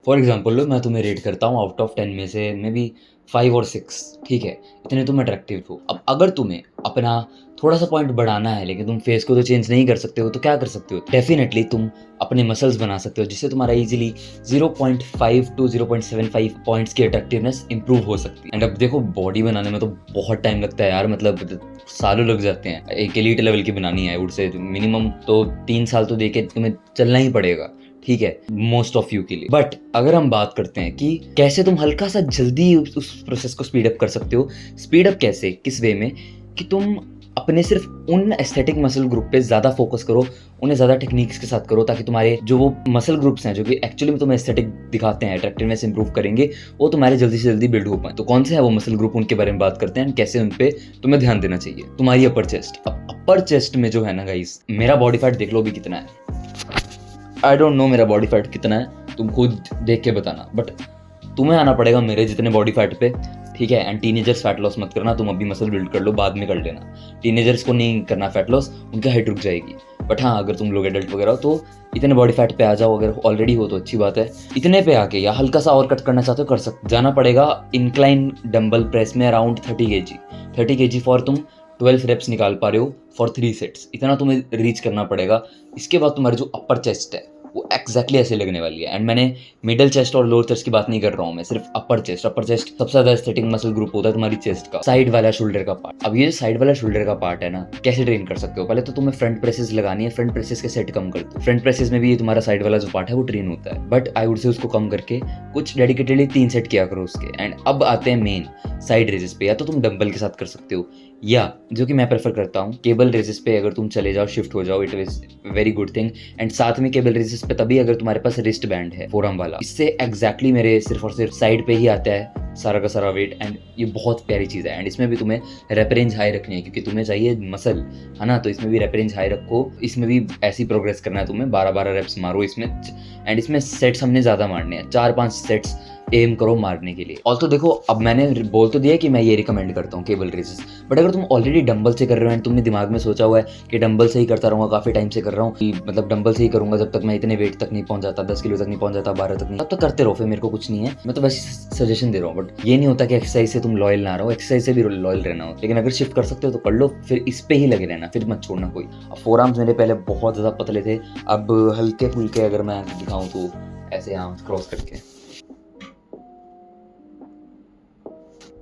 For example मैं तुम्हें rate करता हूँ आउट ऑफ 10 में से मे बी 5 और 6, ठीक है, इतने तुम अट्रैक्टिव हो। अब अगर तुम्हें अपना थोड़ा सा पॉइंट बढ़ाना है लेकिन तुम फेस को तो चेंज नहीं कर सकते हो, तो क्या कर सकते हो? डेफिनेटली तुम अपने मसल्स बना सकते हो, जिससे तुम्हारा इजीली 0.5 टू 0.75 पॉइंट्स की अट्रैक्टिवनेस इंप्रूव हो सकती है। एंड अब देखो, बॉडी बनाने में तो बहुत टाइम लगता है यार, मतलब सालों लग जाते हैं। एक एलीट लेवल की बनानी है, वुड से मिनिमम तो 3 साल तो देके तुम्हें चलना ही पड़ेगा, ठीक है, मोस्ट ऑफ यू के लिए। बट अगर हम बात करते हैं कि कैसे तुम हल्का सा जल्दी उस प्रोसेस को स्पीड अप कर सकते हो, स्पीड अप कैसे, किस वे में, कि तुम अपने सिर्फ उन एस्थेटिक मसल ग्रुप पे ज़्यादा फोकस करो, उन्हें ज़्यादा टेक्निक्स के साथ करो, ताकि तुम्हारे जो वो मसल ग्रुप्स हैं जो कि एक्चुअली में तुम्हें एस्थेटिक दिखाते हैं, अट्रैक्टिवनेस इंप्रूव करेंगे, वो तुम्हारे जल्दी से जल्दी बिल्ड हो पाए। तो कौन से है वो मसल ग्रुप, उनके बारे में बात करते हैं, कैसे उन पे तुम्हें ध्यान देना चाहिए। तुम्हारी अपर चेस्ट। अब अपर चेस्ट में जो है ना गाइस, मेरा बॉडी फैट देख लो भी कितना है। आई डोंट नो मेरा बॉडी फैट कितना है, तुम खुद देख के बताना, बट तुम्हें आना पड़ेगा मेरे जितने बॉडी फैट पे, ठीक है। एंड टीनेजर्स फैट लॉस मत करना, तुम अभी मसल बिल्ड कर लो, बाद में कर लेना। टीनेजर्स को नहीं करना फैट लॉस, उनकी हाइट रुक जाएगी। बट हाँ, अगर तुम लोग एडल्ट वगैरह हो तो इतने बॉडी फैट पे आ जाओ, अगर ऑलरेडी हो तो अच्छी बात है। इतने पे आके या हल्का सा और कट करना चाहते हो कर सकते। जाना पड़ेगा इंक्लाइन डंबल प्रेस में अराउंड 30 kg फॉर तुम 12 रेप्स निकाल पा रहे हो फॉर 3 सेट्स, इतना तुम्हें रीच करना पड़ेगा। इसके बाद तुम्हारी जो अपर चेस्ट है वो एक्जैक्टली ऐसे लगने वाली है। एंड मैंने मिडल चेस्ट और लोअर चेस्ट की बात नहीं कर रहा हूँ, मैं सिर्फ अपर चेस्ट। अपर चेस्ट सबसे ज्यादा एस्थेटिक मसल ग्रुप होता है तुम्हारी चेस्ट का, साइड वाला शोल्डर का पार्ट। अब ये जो साइड वाला शोल्डर का पार्ट है ना, कैसे ट्रेन कर सकते हो? पहले तो तुम्हें फ्रंट प्रेसेस लगानी है, फ्रंट प्रेसेस के सेट कम कर दो। फ्रंट प्रेसेस में भी ये तुम्हारा साइड वाला जो पार्ट है वो ट्रेन होता है, बट आई वुड से उसको कम करके कुछ डेडिकेटेडली 3 सेट किया करो उसके। एंड अब आते हैं मेन साइड रेजेस पे। या तो तुम डंबल के साथ कर सकते हो, या जो कि मैं प्रेफर करता हूँ, केबल रेजेस पे अगर तुम चले जाओ, शिफ्ट हो जाओ, it is very good thing. And साथ में केबल रेजेस पे तभी अगर तुम्हारे पास रिस्ट बैंड है फोरम वाला, इससे एग्जैक्टली मेरे सिर्फ और सिर्फ साइड पे ही आता है सारा का सारा वेट। एंड ये बहुत प्यारी चीज़ है। एंड इसमें भी तुम्हें रेप रेंज हाई रखनी है, क्योंकि तुम्हें चाहिए मसल, है ना, तो इसमें भी रेप रेंज हाई रखो। इसमें भी ऐसी प्रोग्रेस करना है तुम्हें, 12-12 रेप्स मारो इसमें। एंड इसमें सेट्स हमने ज़्यादा मारने हैं, 4-5 सेट्स एम करो मारने के लिए। ऑल्सो देखो, अब मैंने बोल तो दिया कि मैं ये रिकमेंड करता हूँ केबल रेजेस, बट अगर तुम ऑलरेडी डंबल से कर रहे हो एंड तुमने दिमाग में सोचा हुआ है कि डंबल से ही करता रहूँगा, काफ़ी टाइम से कर रहा हूँ कि मतलब डंबल से ही करूँगा जब तक मैं इतने वेट तक नहीं पहुँच जाता, 10 किलो तक नहीं पहुँच जाता, 12 तक नहीं, तब तक करते रहो, फिर मेरे को कुछ नहीं है। मैं तो वैसे सजेशन दे रहा हूँ, बट ये नहीं होता कि एक्सरसाइज से तुम लॉयल ना रहो, एक्सरसाइज से भी लॉयल रहना हो। लेकिन अगर शिफ्ट कर सकते हो तो कर लो, फिर इस पे ही लगे रहना, फिर मत छोड़ना कोई। अब फोर आर्म्स मेरे पहले बहुत ज़्यादा पतले थे, अब हल्के फुल्के अगर मैं दिखाऊँ तो ऐसे आर्म्स क्रॉस करके।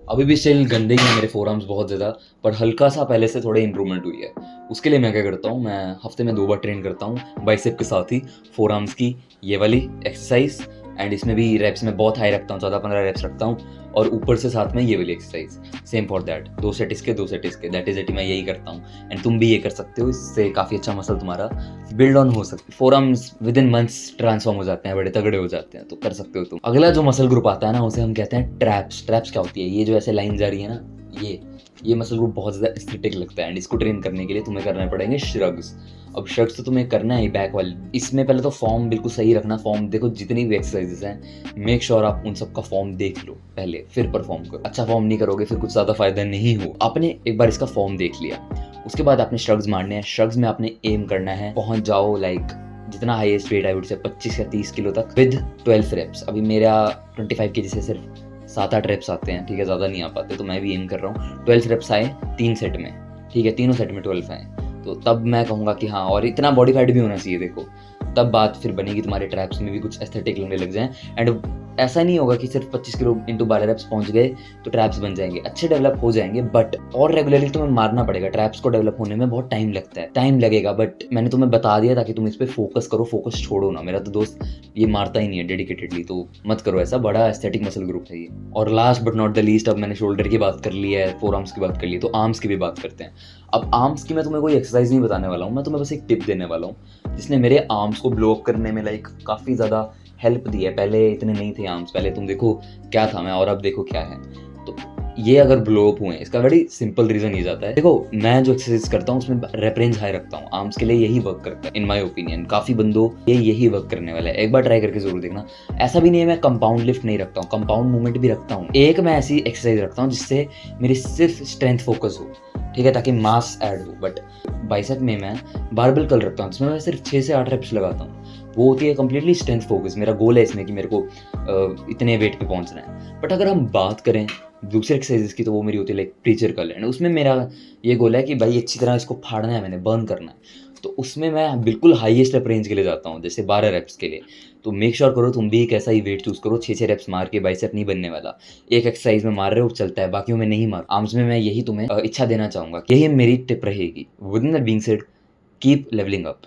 अभी भी स्टिल गंदे ही हैं मेरे फोर आर्म्स बहुत ज़्यादा, पर हल्का सा पहले से थोड़े इंप्रूवमेंट हुई है। उसके लिए मैं क्या करता हूँ, मैं हफ्ते में 2 बार ट्रेन करता हूँ बाइसेप के साथ ही फोर आर्म्स की ये वाली एक्सरसाइज। एंड इसमें भी रेप्स में बहुत हाई रखता हूँ, 14-15 रेप्स रखता हूँ, और ऊपर से साथ में ये वाली exercise same for that, 2 set इसके 2 सेट इसके, दैट इज इट। मैं यही करता हूँ एंड तुम भी ये कर सकते हो, इससे काफ़ी अच्छा मसल तुम्हारा बिल्ड ऑन हो सकता है। Four arms with in months transform हो जाते हैं, बड़े तगड़े हो जाते हैं, तो कर सकते हो तुम। अगला जो मसल ग्रुप आता है ना, उसे हम कहते हैं ट्रैप्स। ट्रैप्स क्या होती है? ये जो ऐसे लाइन जा रही है ना, ये मसल ग्रुप बहुत ज़्यादा एस्थेटिक लगता है। एंड इसको ट्रेन करने के लिए तुम्हें करने पड़ेंगे श्रग्स। अब श्रग्स तो तुम्हें करना है बैक वाली। इसमें पहले तो फॉर्म बिल्कुल सही रखना, फॉर्म देखो, जितनी भी एक्सरसाइजेस हैं मेक श्योर आप उन सब का फॉर्म देख लो पहले, फिर परफॉर्म करो। अच्छा फॉर्म नहीं करोगे फिर कुछ ज़्यादा फायदा नहीं हो। आपने एक बार इसका फॉर्म देख लिया, उसके बाद आपने श्रग्स मारने हैं। श्रग्स में आपने एम करना है पहुंच जाओ लाइक जितना highest wait I would say 25 या 30 किलो तक विद 12 रेप्स। अभी मेरा 25 kg से सिर्फ 7-8 रेप्स आते हैं, ठीक है, ज़्यादा नहीं आ पाते, तो मैं भी एम कर रहा हूँ 12 रेप्स आए 3 सेट में, ठीक है, तीनों सेट में 12 आए, तो तब मैं कहूँगा कि हाँ, और इतना बॉडी फैट भी होना चाहिए देखो, तब बात फिर बनेगी तुम्हारे ट्रैप्स में भी कुछ एस्थेटिक लगने लग जाएं। एंड ऐसा नहीं होगा कि सिर्फ 25 किलो इंटू 12 रेप्स पहुंच गए तो ट्रैप्स बन जाएंगे, अच्छे डेवलप हो जाएंगे, बट और रेगुलरली तुम्हें मारना पड़ेगा। ट्रैप्स को डेवलप होने में बहुत टाइम लगता है, टाइम लगेगा, बट मैंने तुम्हें बता दिया ताकि तुम इस पर फोकस करो, फोकस छोड़ो ना। मेरा तो दोस्त ये मारता ही नहीं है डेडिकेटेडली, तो मत करो ऐसा, बड़ा एस्थेटिक मसल ग्रुप है ये। और last but not the least, अब मैंने शोल्डर की बात कर ली है, फोर आर्म्स की बात कर ली, तो आर्म्स की भी बात करते हैं। अब आर्म्स की मैं तुम्हें कोई एक्सरसाइज नहीं बताने वाला हूँ, मैं तुम्हें बस एक टिप देने वाला हूँ जिसने मेरे आर्म्स को ब्लो अप करने में लाइक काफ़ी ज़्यादा हेल्प दी है। पहले इतने नहीं थे आर्म्स, पहले तुम देखो क्या था मैं, और अब देखो क्या है। तो ये अगर ब्लो अप हुए, इसका बड़ी सिंपल रीज़न ये जाता है, देखो मैं जो एक्सरसाइज करता हूँ उसमें रेप रेंज हाई रखता हूँ, आर्म्स के लिए यही वर्क करता है इन माय ओपिनियन। काफ़ी बंदों ये यही वर्क करने वाला है, एक बार ट्राई करके जरूर देखना। ऐसा भी नहीं है मैं कंपाउंड लिफ्ट नहीं रखता हूँ, कंपाउंड मूवमेंट भी रखता हूँ। एक मैं ऐसी एक्सरसाइज रखता हूँ जिससे मेरी सिर्फ स्ट्रेंथ फोकस हो, ठीक है, ताकि मास ऐड हो। बट बाइसेप में मैं बारबेल कर्ल रखता हूँ जिसमें मैं सिर्फ 6 से 8 रेप्स लगाता हूँ, वो होती है कम्प्लीटली स्ट्रेंथ फोकस। मेरा गोल है इसमें कि मेरे को इतने वेट पे पहुंचना है। बट अगर हम बात करें दूसरे एक्सरसाइजेस की, तो वो मेरी होती है लाइक प्रीचर कर्ल, एंड उसमें मेरा ये गोल है कि भाई अच्छी तरह इसको फाड़ना है, मैंने बर्न करना है। तो उसमें मैं बिल्कुल हाईएस्ट रेप रेंज के लिए जाता हूँ, जैसे 12 रेप्स के लिए। तो मेक श्योर करो तुम भी एक ऐसा ही वेट चूज़ करो। 6-6 रेप्स मार के बाइसेप नहीं बनने वाला। एक एक्सरसाइज में मार रहे हो चलता है, बाकियों में नहीं मार। आर्म्स में मैं यही तुम्हें इच्छा देना चाहूँगा। यही मेरी टिप रहेगी। With in that being said, keep levelling up.